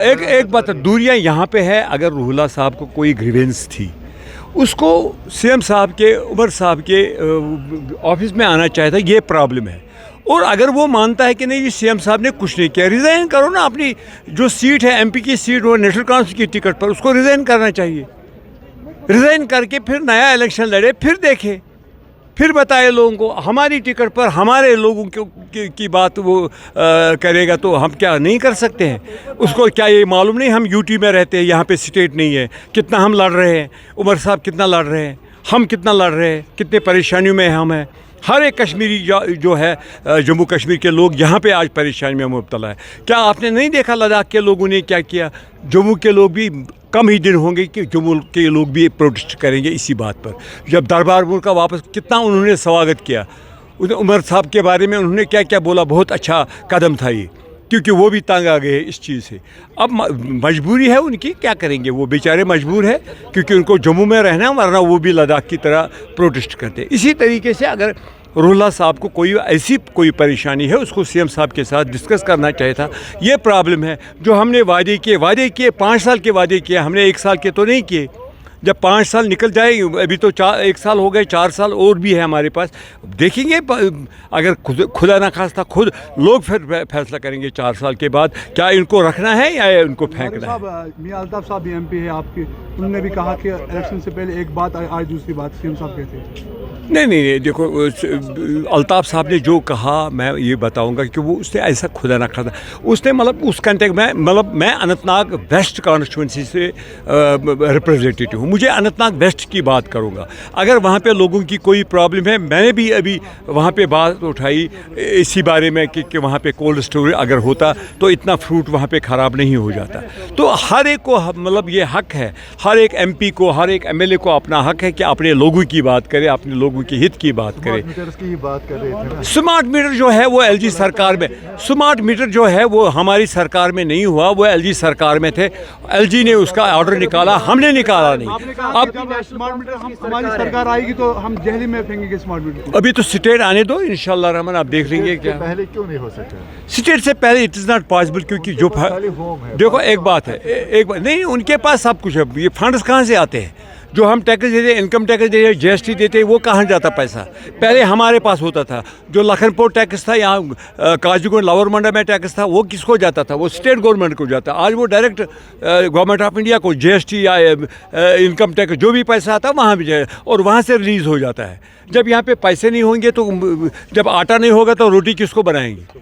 ایک بات دوریاں یہاں پہ ہے. اگر روح اللہ صاحب کو کوئی گریونس تھی اس کو سی ایم صاحب کے عمر صاحب کے آفس میں آنا چاہتا ہے. یہ پرابلم ہے. اور اگر وہ مانتا ہے کہ نہیں یہ سی ایم صاحب نے کچھ نہیں کیا, ریزائن کرو نا. اپنی جو سیٹ ہے ایم پی کی سیٹ وہ نیشنل کانفرنس کی ٹکٹ پر اس کو ریزائن کرنا چاہیے. ریزائن کر کے پھر نیا الیکشن لڑے, پھر دیکھے, پھر بتائے لوگوں کو. ہماری ٹکٹ پر ہمارے لوگوں کی بات وہ کرے گا تو ہم کیا نہیں کر سکتے ہیں؟ اس کو کیا یہ معلوم نہیں ہم یو ٹی میں رہتے ہیں, یہاں پہ اسٹیٹ نہیں ہے, کتنا ہم لڑ رہے ہیں, عمر صاحب کتنا لڑ رہے ہیں, ہم کتنا لڑ رہے ہیں, کتنے پریشانیوں میں ہم ہیں. ہر ایک کشمیری جو ہے جموں کشمیر کے لوگ یہاں پہ آج پریشانی میں مبتلا ہے. کیا آپ نے نہیں دیکھا لداخ کے لوگوں نے کیا کیا؟ جموں کے لوگ بھی کم ہی دن ہوں گے کہ جموں کے لوگ بھی پروٹیسٹ کریں گے اسی بات پر. جب دربار ملک کا واپس کتنا انہوں نے سواگت کیا. عمر صاحب کے بارے میں انہوں نے کیا کیا بولا, بہت اچھا قدم تھا یہ, کیونکہ وہ بھی تنگ آ گئے اس چیز سے. اب مجبوری ہے ان کی, کیا کریں گے, وہ بیچارے مجبور ہیں کیونکہ ان کو جموں میں رہنا ہے, ورنہ وہ بھی لداخ کی طرح پروٹیسٹ کرتے. اسی طریقے سے اگر روح اللہ صاحب کو کوئی پریشانی ہے اس کو سی ایم صاحب کے ساتھ ڈسکس کرنا چاہیے تھا. یہ پرابلم ہے جو ہم نے وعدے کیے 5 سال کے وعدے کیے, ہم نے 1 سال کے تو نہیں کیے. جب 5 سال نکل جائے, ابھی تو 1 سال ہو گئے, 4 سال اور بھی ہے ہمارے پاس. دیکھیں گے اگر خدا نہ خواستہ خود لوگ پھر فیصلہ کریں گے 4 سال کے بعد کیا ان کو رکھنا ہے یا ان کو پھینکنا ہے. میاں الطاف صاحب بھی ایم پی ہے آپ کے, انہوں نے بھی کہا کہ الیکشن سے پہلے ایک بات آج دوسری بات سی ایم صاحب کہتے ہیں. نہیں, دیکھو الطاف صاحب نے جو کہا میں یہ بتاؤں گا کہ وہ اس نے ایسا خدا نہ خواستہ اس نے اس کنٹیکٹ میں میں اننت ناگ ویسٹ کانسٹیچوئنسی سے ریپرزینٹیٹو ہوں. مجھے اننت ناگ ویسٹ کی بات کروں گا. اگر وہاں پہ لوگوں کی کوئی پرابلم ہے, میں نے بھی ابھی وہاں پہ بات اٹھائی اسی بارے میں کہ وہاں پہ کولڈ اسٹوریج اگر ہوتا تو اتنا فروٹ وہاں پہ خراب نہیں ہو جاتا. تو ہر ایک کو یہ حق ہے, ہر ایک ایم پی کو, ہر ایک ایم ایل اے کو اپنا حق ہے کہ اپنے لوگوں کی بات کرے, اپنے لوگوں کی ہت کی بات کرے. سمارٹ میٹر جو ہے وہ ایل جی سرکار میں, سمارٹ میٹر جو ہے وہ ہماری سرکار میں نہیں ہوا, وہ ایل جی سرکار میں تھے. ایل جی نے اس کا آرڈر نکالا, ہم نے نکالا نہیں. اب سمارٹ میٹر ہماری سرکار آئے گی تو ہم دہلی میں پھینگیں گے سمارٹ میٹر. ابھی تو اسٹیٹ آنے دو انشاءاللہ رحمان, آپ دیکھ لیں گے. کیا پہلے کیوں نہیں ہو سکتا اسٹیٹ سے پہلے؟ اٹ از ناٹ پاسبل, کیونکہ جو دیکھو ایک بات ہے, نہیں ان کے پاس سب کچھ ہے. یہ فنڈز کہاں سے آتے ہیں؟ جو ہم ٹیکس دیتے, انکم ٹیکس دیتے, جی ایس ٹی دیتے, وہ کہاں جاتا پیسہ؟ پہلے ہمارے پاس ہوتا تھا. جو لکھن پور ٹیکس تھا, یہاں کاجو گنڈ لاور منڈا میں ٹیکس تھا, وہ کس کو جاتا تھا؟ وہ اسٹیٹ گورنمنٹ کو جاتا. آج وہ ڈائریکٹ گورنمنٹ آف انڈیا کو جی ایس ٹی یا انکم ٹیکس جو بھی پیسہ آتا وہاں بھی جائے اور وہاں سے ریلیز ہو جاتا ہے. جب یہاں پہ پیسے نہیں ہوں گے تو جب آٹا نہیں ہوگا تو روٹی کس کو بنائیں گے؟